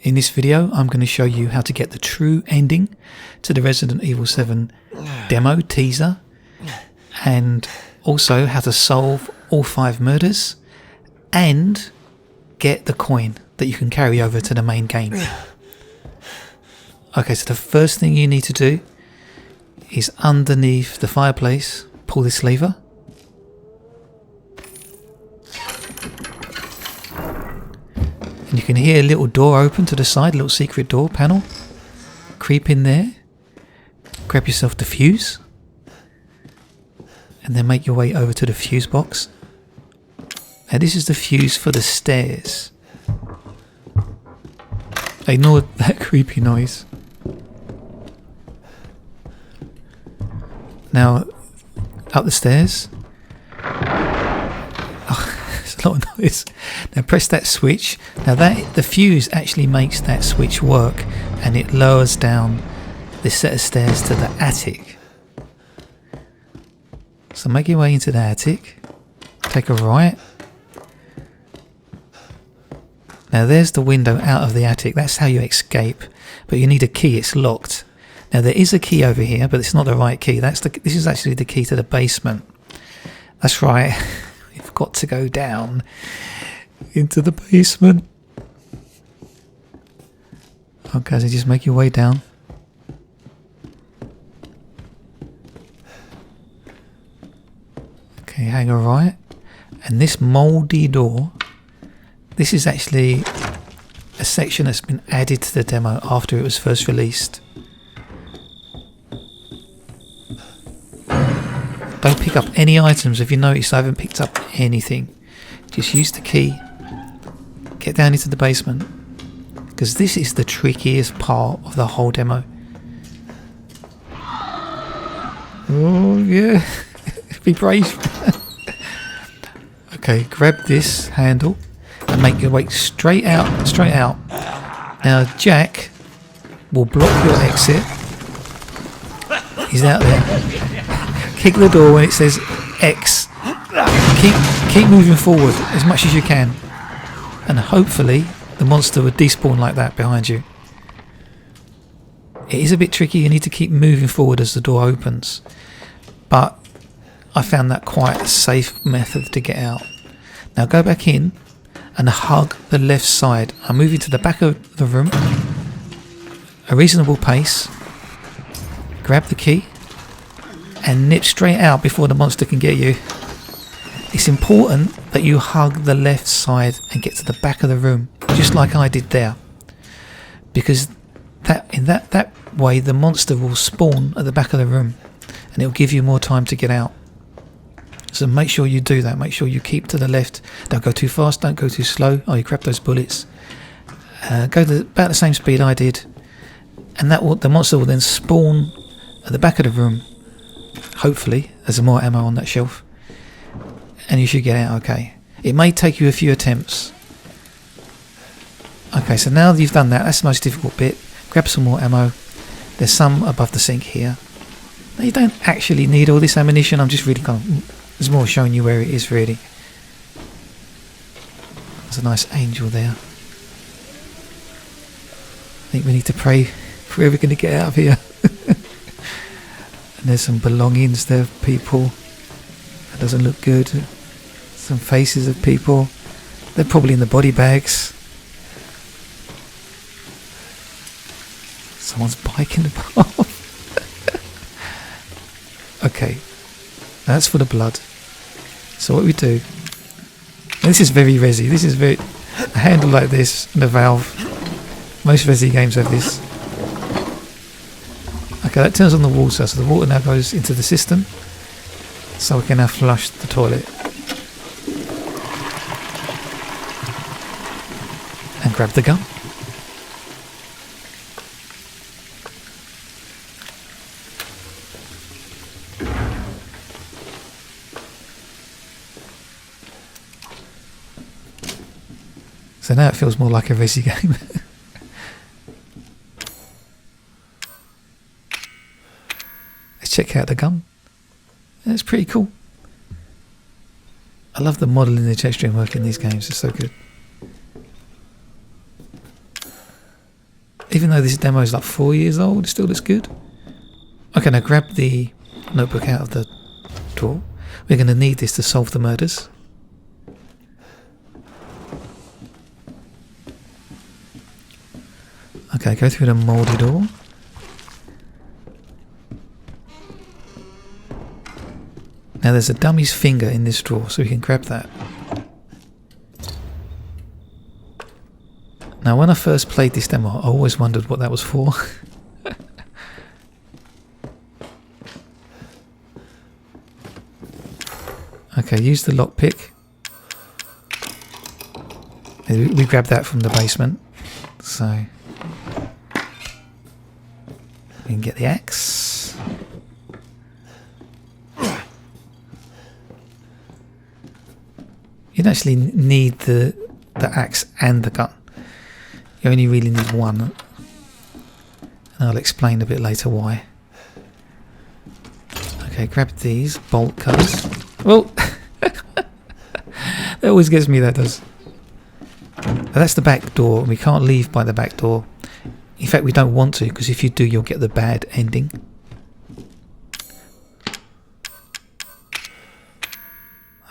In this video, I'm going to show you how to get the true ending to the Resident Evil 7 demo teaser, and also how to solve all 5 murders and get the coin that you can carry over to the main game. Okay, so the first thing you need to do is underneath the fireplace, pull this lever. And you can hear a little door open to the side, a little secret door panel. Creep in there, grab yourself the fuse, and then make your way over to the fuse box. Now this is the fuse for the stairs. Ignore that creepy noise. Now, up the stairs. A lot of noise. Now press that switch. Now the fuse actually makes that switch work, and it lowers down this set of stairs to the attic. So make your way into the attic, take a right. Now there's the window out of the attic, that's how you escape, but you need a key, it's locked. Now there is a key over here, but it's not the right key. This is actually the key to the basement. That's right. You've got to go down into the basement. Okay, so just make your way down. Okay, hang a right. And this mouldy door, this is actually a section that's been added to the demo after it was first released. Don't pick up any items. If you notice, I haven't picked up anything. Just use the key. Get down into the basement, because this is the trickiest part of the whole demo. Oh yeah, be brave. Okay, grab this handle and make your way straight out. Straight out. Now Jack will block your exit. He's out there. Kick the door when it says X. Keep moving forward as much as you can, and hopefully the monster would despawn like that behind you. It is a bit tricky, you need to keep moving forward as the door opens, but I found that quite a safe method to get out. Now go back in and hug the left side. I'm moving to the back of the room, a reasonable pace. Grab the key and nip straight out before the monster can get you. It's important that you hug the left side and get to the back of the room, just like I did there, because in that way the monster will spawn at the back of the room and it'll give you more time to get out. So make sure you do that. Make sure you keep to the left. Don't go too fast, don't go too slow. Oh, you grab those bullets. Go about the same speed I did, and the monster will then spawn at the back of the room. Hopefully there's more ammo on that shelf, and you should get out okay. It may take you a few attempts. Okay, so now that you've done that, that's the most difficult bit. Grab some more ammo. There's some above the sink here. Now, you don't actually need all this ammunition. I'm just really there's more showing you where it is really. There's a nice angel there. I think we need to pray if we're ever going to get out of here. And there's some belongings there of people. That doesn't look good. Some faces of people. They're probably in the body bags. Someone's bike in the path. Okay, that's for the blood. So what we do, and this is very resi. This is a handle like this and a valve. Most resi games have this. Okay, that turns on the water, so the water now goes into the system, so we can now flush the toilet. And grab the gun. So now it feels more like a resi game. Check out the gun. It's pretty cool. I love the modelling and the texturing work in these games. It's so good. Even though this demo is like 4 years old, it still looks good. Okay, now grab the notebook out of the drawer. We're going to need this to solve the murders. Okay, go through the mouldy door. Now there's a dummy's finger in this drawer, so we can grab that. Now when I first played this demo, I always wondered what that was for. Okay, use the lockpick. We grabbed that from the basement, so we can get the axe. You don't actually need the axe and the gun. You only really need one, and I'll explain a bit later why. Okay, grab these bolt cutters. Well, that always gets me, that does. Now that's the back door, and we can't leave by the back door. In fact, we don't want to, because if you do, you'll get the bad ending.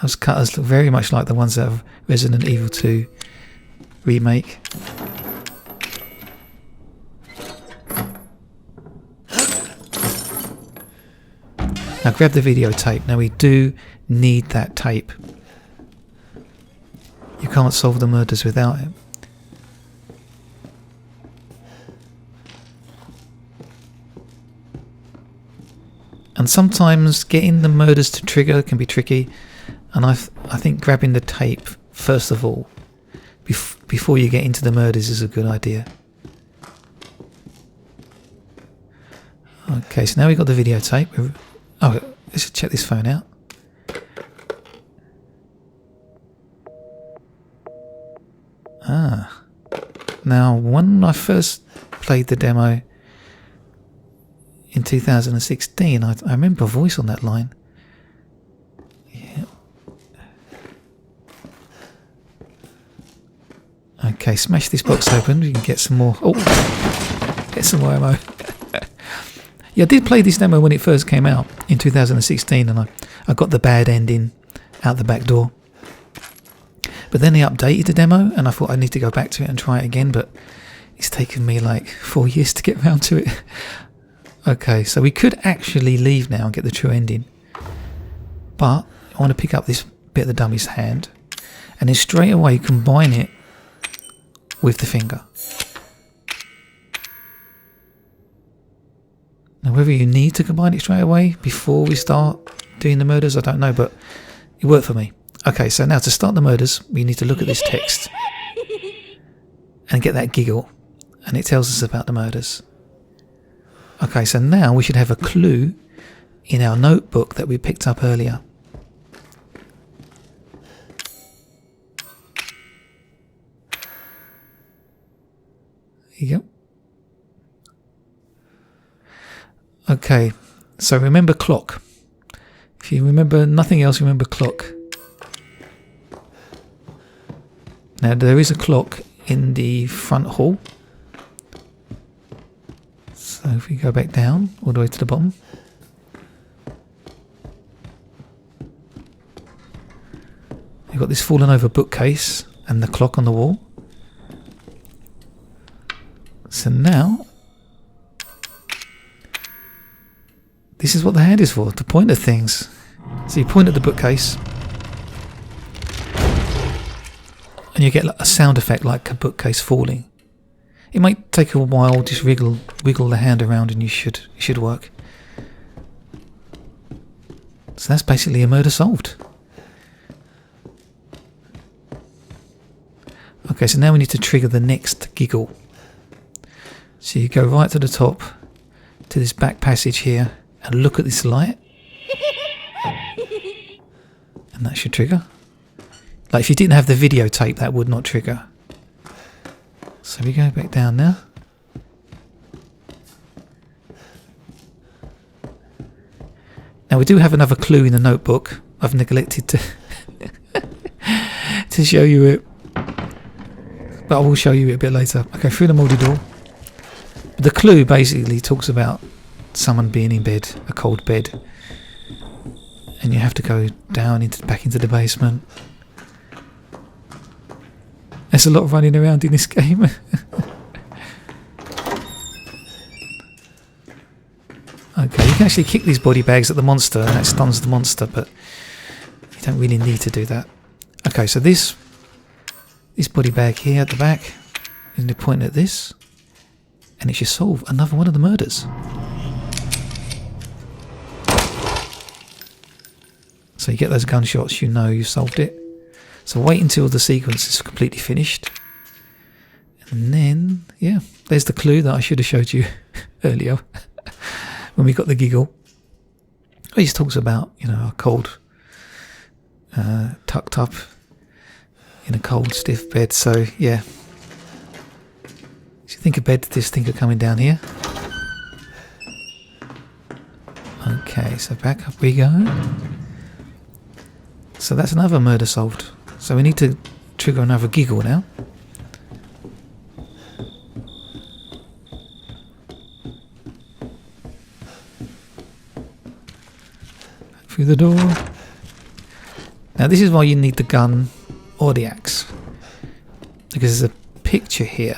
Those cutters look very much like the ones that have Resident Evil 2 remake. Now grab the videotape. Now we do need that tape. You can't solve the murders without it. And sometimes getting the murders to trigger can be tricky, and I think grabbing the tape first of all before you get into the murders is a good idea. Okay, so now we've got the videotape. Oh, let's check this phone out. Ah. Now, when I first played the demo in 2016, I remember a voice on that line. Yeah. Okay, smash this box open. We can get some more. Oh, get some more ammo. Yeah, I did play this demo when it first came out in 2016, and I got the bad ending out the back door. But then they updated the demo, and I thought I need to go back to it and try it again, but it's taken me like 4 years to get around to it. Okay, so we could actually leave now and get the true ending. But I want to pick up this bit of the dummy's hand, and then straight away combine it with the finger. Now whether you need to combine it straight away before we start doing the murders, I don't know, but it worked for me. Okay, so now to start the murders, we need to look at this text and get that giggle, and it tells us about the murders. Okay, so now we should have a clue in our notebook that we picked up earlier. There you go. Okay, so remember clock. If you remember nothing else, remember clock. Now there is a clock in the front hall. So if we go back down all the way to the bottom. You've got this fallen over bookcase and the clock on the wall. So now, this is what the hand is for, to point at things. So you point at the bookcase, and you get a sound effect like a bookcase falling. It might take a while, just wiggle the hand around, and it should work. So that's basically a murder solved. Okay, so now we need to trigger the next giggle. So you go right to the top, to this back passage here, and look at this light. And that should trigger. Like if you didn't have the videotape, that would not trigger. So we go back down now. Now we do have another clue in the notebook. I've neglected to to show you it, but I will show you it a bit later. Okay, through the mouldy door. the clue basically talks about someone being in bed, a cold bed, and you have to go down back into the basement. There's a lot of running around in this game. Okay, you can actually kick these body bags at the monster and that stuns the monster, but you don't really need to do that. Okay, so this body bag here at the back is going to point at this, and it should solve another one of the murders. So you get those gunshots, you know you've solved it. So wait until the sequence is completely finished. And then, yeah, there's the clue that I should have showed you earlier when we got the giggle. He just talks about, you know, a cold, tucked up in a cold, stiff bed. So, yeah. If you think of bed, just think of coming down here. Okay, so back up we go. So that's another murder solved. So we need to trigger another giggle now. Through the door. Now this is why you need the gun or the axe, because there's a picture here.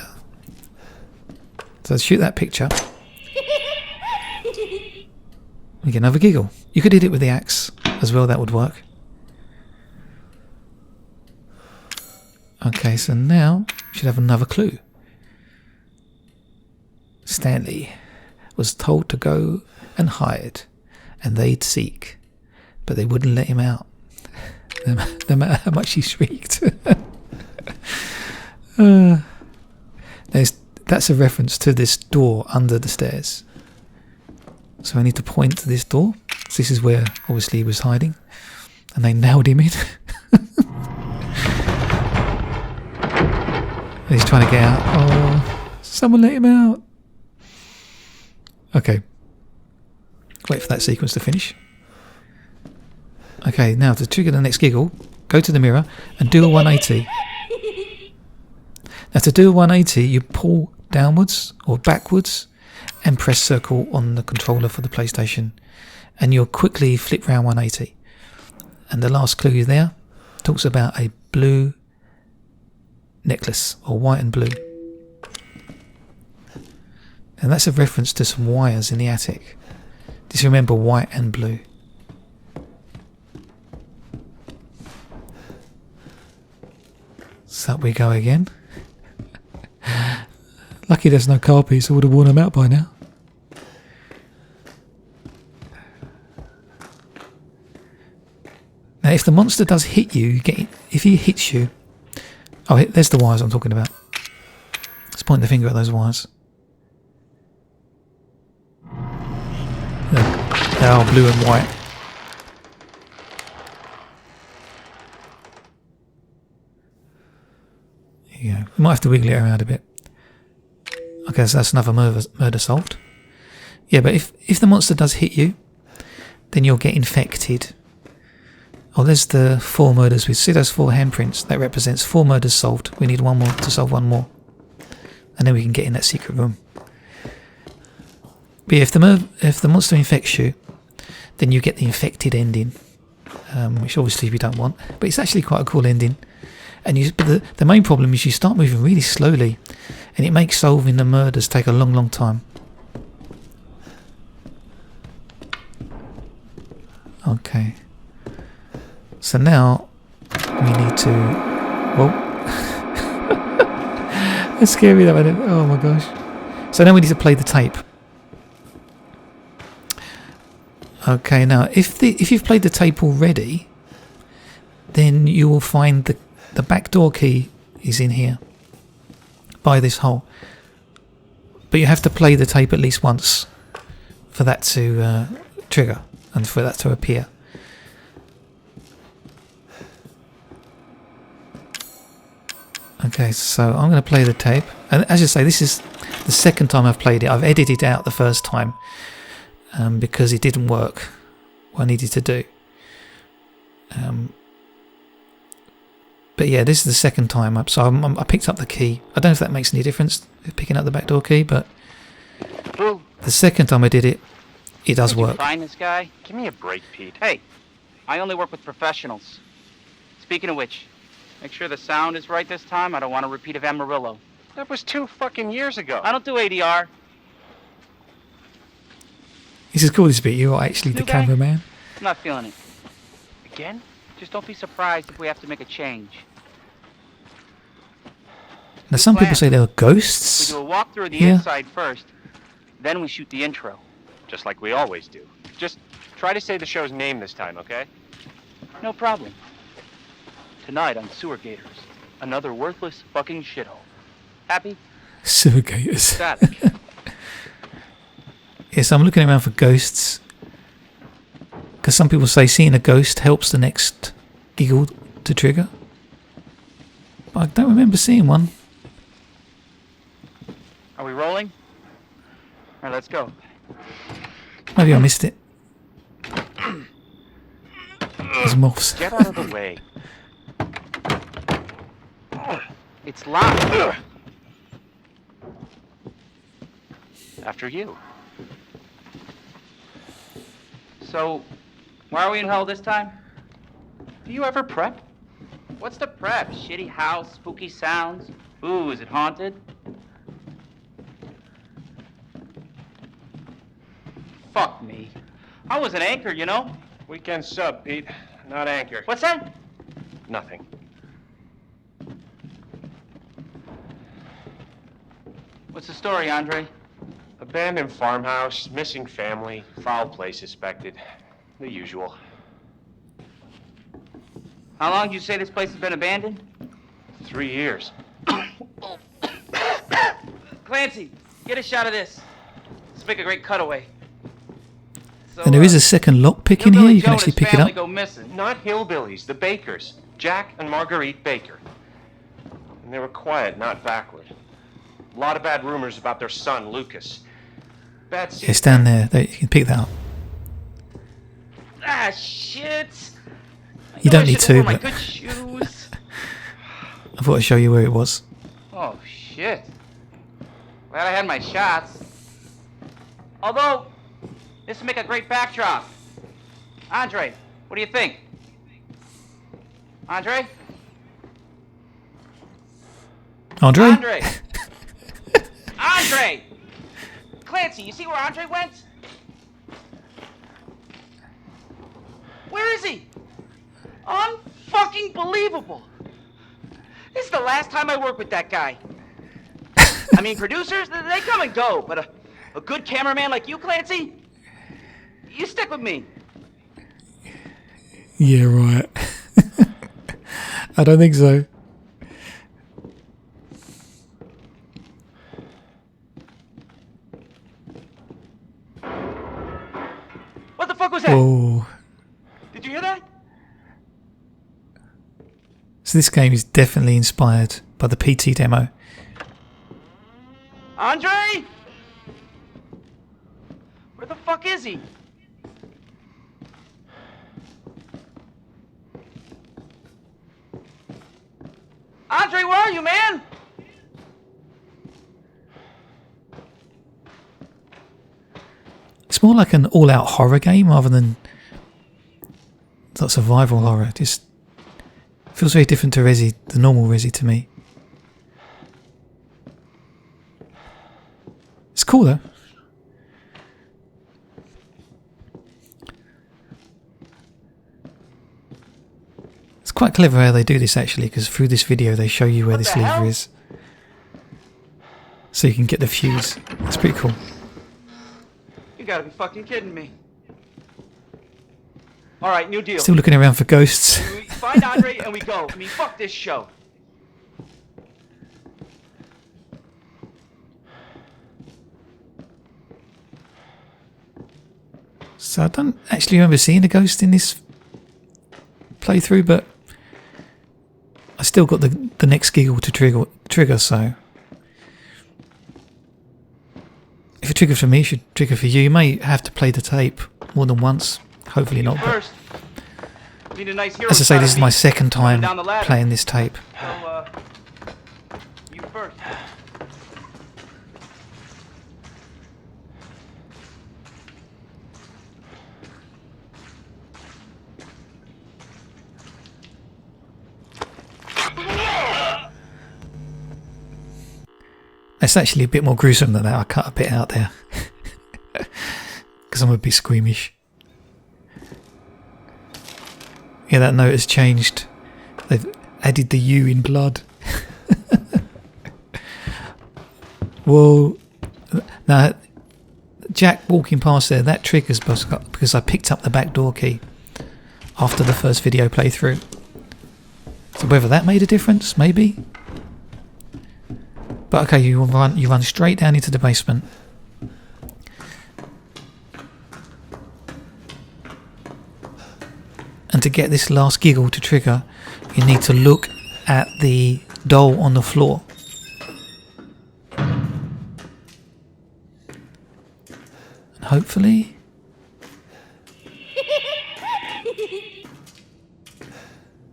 So shoot that picture. We get another giggle. You could hit it with the axe as well, that would work. Okay, so now we should have another clue. Stanley was told to go and hide, and they'd seek, but they wouldn't let him out, no matter how much he shrieked. That's a reference to this door under the stairs. So I need to point to this door. So this is where obviously he was hiding, and they nailed him in. And he's trying to get out. Oh, someone let him out. Okay. Wait for that sequence to finish. Okay, now to trigger the next giggle, go to the mirror and do a 180. Now to do a 180, you pull downwards or backwards and press circle on the controller for the PlayStation, and you'll quickly flip round 180. And the last clue there talks about a blue necklace, or white and blue. And that's a reference to some wires in the attic. Just remember white and blue. So up we go again. Lucky there's no carpets, I would have worn them out by now. Now if the monster does hit you, if he hits you... Oh, there's the wires I'm talking about. Let's point the finger at those wires. They are blue and white. There you go. We might have to wiggle it around a bit. Okay, so that's another murder solved. Yeah, but if the monster does hit you, then you'll get infected. Oh, there's the 4 murders. We see those 4 handprints. That represents 4 murders solved. We need one more to solve one more. And then we can get in that secret room. But yeah, if the monster infects you, then you get the infected ending. Which obviously we don't want. But it's actually quite a cool ending. But the main problem is you start moving really slowly. And it makes solving the murders take a long, long time. Okay. So now we need to... Whoa. That's scary though, isn't it? Oh my gosh. So now we need to play the tape. Okay, now if you've played the tape already, then you will find the back door key is in here by this hole. But you have to play the tape at least once for that to trigger and for that to appear. Okay, so I'm going to play the tape. And as I say, this is the second time I've played it. I've edited out the first time because it didn't work what I needed to do. But yeah, this is the second time up. So I picked up the key. I don't know if that makes any difference, picking up the back door key, but the second time I did it, it does Did you work. find this guy? Give me a break, Pete. Hey, I only work with professionals. Speaking of which, make sure the sound is right this time. I don't want a repeat of Amarillo. That was 2 fucking years ago. I don't do ADR. This is cool, this bit. You're actually the New guy? cameraman. I'm not feeling it. Again? Just don't be surprised if we have to make a change. Now, some people say there are We ghosts. do a walkthrough of the Yeah. inside first, then we shoot the intro. Just like we always do. Just try to say the show's name this time, okay? No problem. Tonight on Sewer Gators, another worthless fucking shithole. Happy? Sewer gators. Static. Yes, I'm looking around for ghosts. Because some people say seeing a ghost helps the next giggle to trigger. But I don't remember seeing one. Are we rolling? All right, let's go. Maybe I missed it. There's moths. Get out of the way. It's locked. After you. So, why are we in hell this time? Do you ever prep? What's the prep? Shitty house, spooky sounds? Ooh, is it haunted? Fuck me. I was an anchor, you know? Weekend sub, Pete. Not anchor. What's that? Nothing. What's the story, Andre? Abandoned farmhouse, missing family, foul play suspected. The usual. How long did you say this place has been abandoned? 3 years. Clancy, get a shot of this. Let's make a great cutaway. So, And there is a second lockpick in here. You can actually pick it up. Go missing. Not hillbillies, the Bakers. Jack and Marguerite Baker. And they were quiet, not backward. A lot of bad rumors about their son, Lucas. Bad seed. It's down there. There, you can pick that up. Ah, shit. You don't need to, My but good shoes. I thought I'd show you where it was. Oh, shit. Glad I had my shots. Although, this would make a great backdrop. Andre, what do you think? Andre? Andre? Andre! Andre! Clancy, you see where Andre went? Where is he? Unfucking believable. This is the last time I work with that guy. I mean, producers, they come and go, but a good cameraman like you, Clancy, you stick with me. Yeah, right. I don't think so. What the fuck was that? Whoa. Did you hear that? So this game is definitely inspired by the PT demo. Andre? Where the fuck is he? Andre, where are you, man? It's more like an all-out horror game rather than survival horror. It just feels very different to Resi, the normal Resi to me. It's cool though. It's quite clever how they do this actually, because through this video they show you where this the lever hell? is. So you can get the fuse. It's pretty cool. You gotta be fucking kidding me. All right, new deal. Still looking around for ghosts. We find Andre and we go. I mean, fuck this show. So I don't actually remember seeing a ghost in this playthrough, but I still got the next giggle to trigger, so if it triggered for me, it should trigger for you. You may have to play the tape more than once. Hopefully not. But First, need a nice hero as I say, shot this of is my me second time coming down the ladder. playing this tape. So, you first. It's actually a bit more gruesome than that. I cut a bit out there. Because I'm a bit squeamish. Yeah, that note has changed. They've added the U in blood. Well, now, Jack walking past there, that triggers because I picked up the back door key after the first video playthrough. So whether that made a difference, maybe. But okay, you run straight down into the basement. And to get this last giggle to trigger, you need to look at the doll on the floor. And hopefully...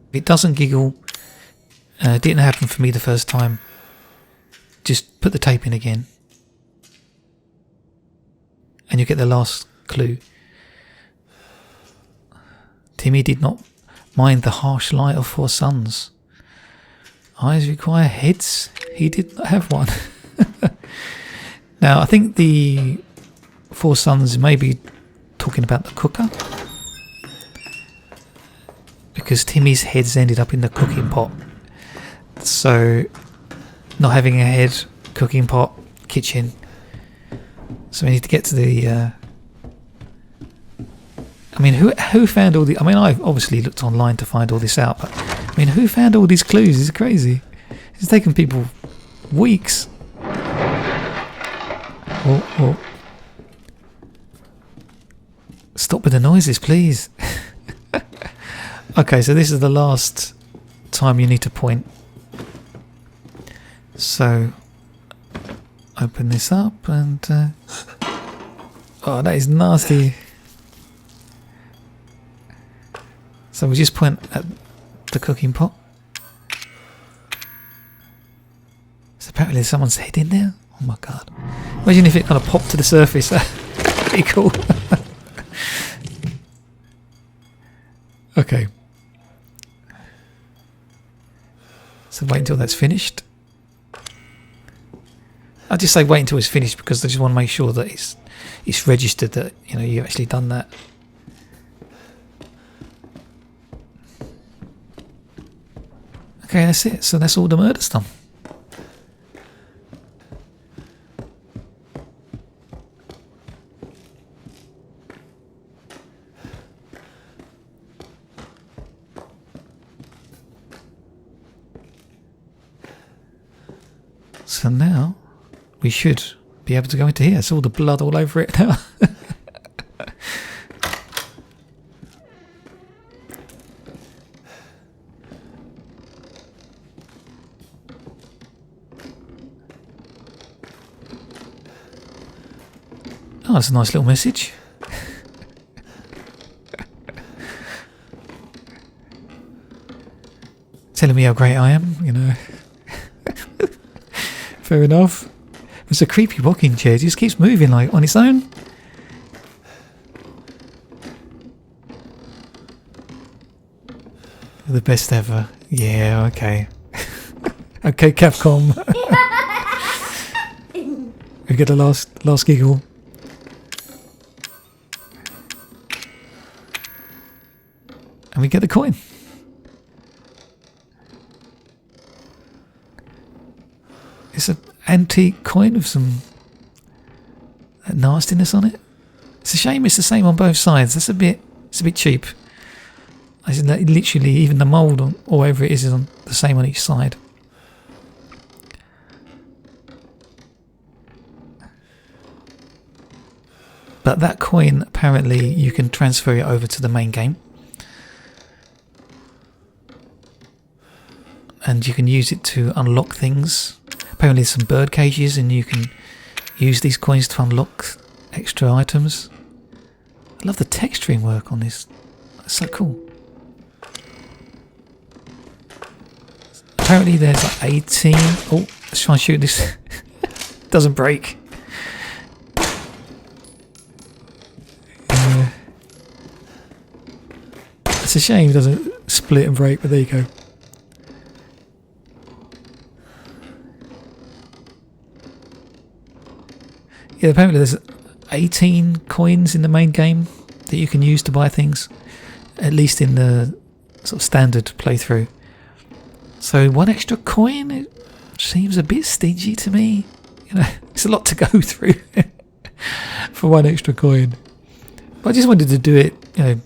if it doesn't giggle, it didn't happen for me the first time, just put the tape in again. And you get the last clue. Timmy did not mind the harsh light of 4 suns. Eyes require heads. He did not have one. Now, I think the 4 suns may be talking about the cooker. Because Timmy's head's ended up in the cooking pot. So, not having a head, cooking pot, kitchen. So we need to get to the... I mean, who found all the... I mean, I've obviously looked online to find all this out, but... I mean, who found all these clues? It's crazy. It's taken people weeks. Oh. Stop with the noises, please. Okay, so this is the last time you need to point. So... open this up and... oh, that is nasty. So we just point at the cooking pot. So apparently there's someone's head in there. Oh my god. Imagine if it kind of popped to the surface. That'd be cool. Okay. So wait until that's finished. I'll just say wait until it's finished because I just want to make sure that it's registered that, you know, you've actually done that. Okay, that's it. So that's all the murders done. So now we should be able to go into here. It's all the blood all over it now. Oh, that's a nice little message. Telling me how great I am, you know. Fair enough. It's a creepy rocking chair. It just keeps moving like on its own. The best ever. Yeah, okay. Okay, Capcom. We get the last giggle. And we get the coin. It's an antique coin with some nastiness on it. It's a shame it's the same on both sides. It's a bit cheap. Literally, even the mould or whatever it is on the same on each side. But that coin, apparently, you can transfer it over to the main game. And you can use it to unlock things. Apparently there's some bird cages and you can use these coins to unlock extra items. I love the texturing work on this. It's so cool. Apparently there's like 18... Oh, let's try and shoot this. Doesn't break. It's a shame it doesn't split and break, but there you go. Yeah, apparently there's 18 coins in the main game that you can use to buy things, at least in the sort of standard playthrough. So 1 extra coin, it seems a bit stingy to me. You know, it's a lot to go through for 1 extra coin. But I just wanted to do it, you know,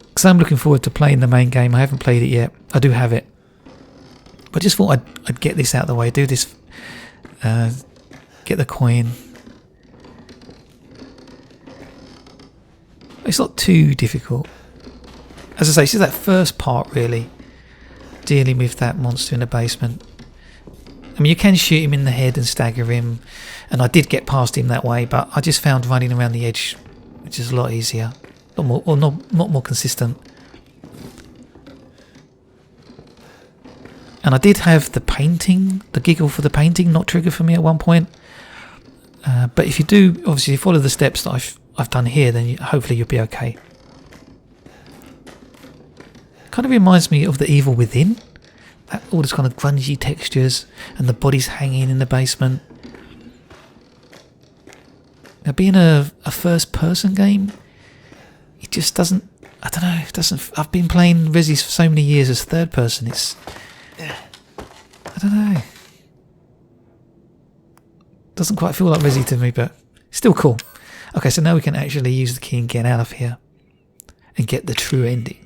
because I'm looking forward to playing the main game. I haven't played it yet. I do have it. But I just thought I'd get this out of the way, do this, get the coin. It's not too difficult. As I say, it's just that first part really, dealing with that monster in the basement. I mean, you can shoot him in the head and stagger him, and I did get past him that way, but I just found running around the edge, which is a lot easier, not more consistent. And I did have the painting, the giggle for the painting, not trigger for me at one point. But if you do, obviously, follow the steps that I've done here, then hopefully you'll be okay. Kind of reminds me of The Evil Within. All this kind of grungy textures, and the bodies hanging in the basement. Now, being a first-person game, it just doesn't. I don't know. It doesn't. I've been playing Resi for so many years as third person. It's. I don't know. Doesn't quite feel like Resi to me, but still cool. Okay, so now we can actually use the key and get out of here and get the true ending.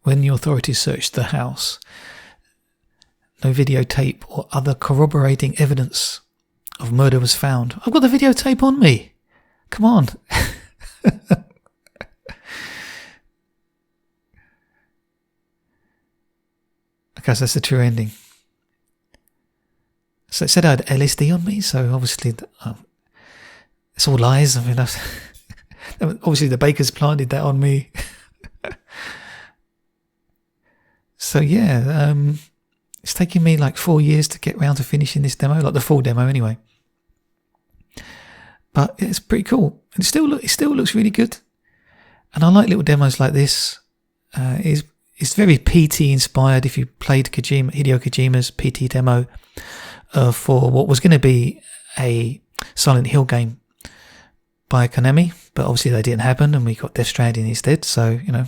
When the authorities searched the house, no videotape or other corroborating evidence of murder was found. I've got the videotape on me. Come on. Okay, so that's the true ending. So it said I had LSD on me, so obviously it's all lies. I mean, obviously the bakers planted that on me. So yeah, it's taken me like 4 years to get round to finishing this demo, like the full demo anyway. But it's pretty cool, and it still looks really good. And I like little demos like this. It's very PT inspired. If you played Hideo Kojima's PT demo for what was going to be a Silent Hill game by Konami, but obviously that didn't happen, and we got Death Stranding instead. So you know.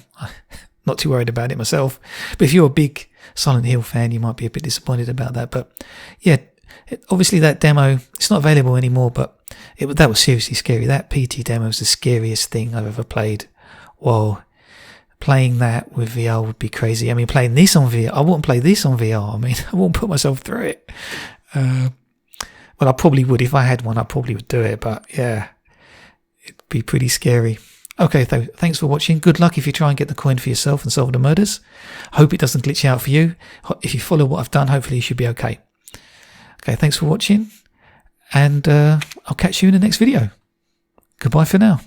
Not too worried about it myself, but if you're a big Silent Hill fan, you might be a bit disappointed about that. But yeah, obviously that demo, it's not available anymore, but that was seriously scary. That PT demo was the scariest thing I've ever played. Whoa, playing that with VR would be crazy. I mean, playing this on VR, I wouldn't play this on VR. I mean, I wouldn't put myself through it. Well, I probably would. If I had one, I probably would do it, but yeah, it'd be pretty scary. Okay, thanks for watching. Good luck if you try and get the coin for yourself and solve the murders. Hope it doesn't glitch out for you. If you follow what I've done, hopefully you should be okay. Okay, thanks for watching, and I'll catch you in the next video. Goodbye for now.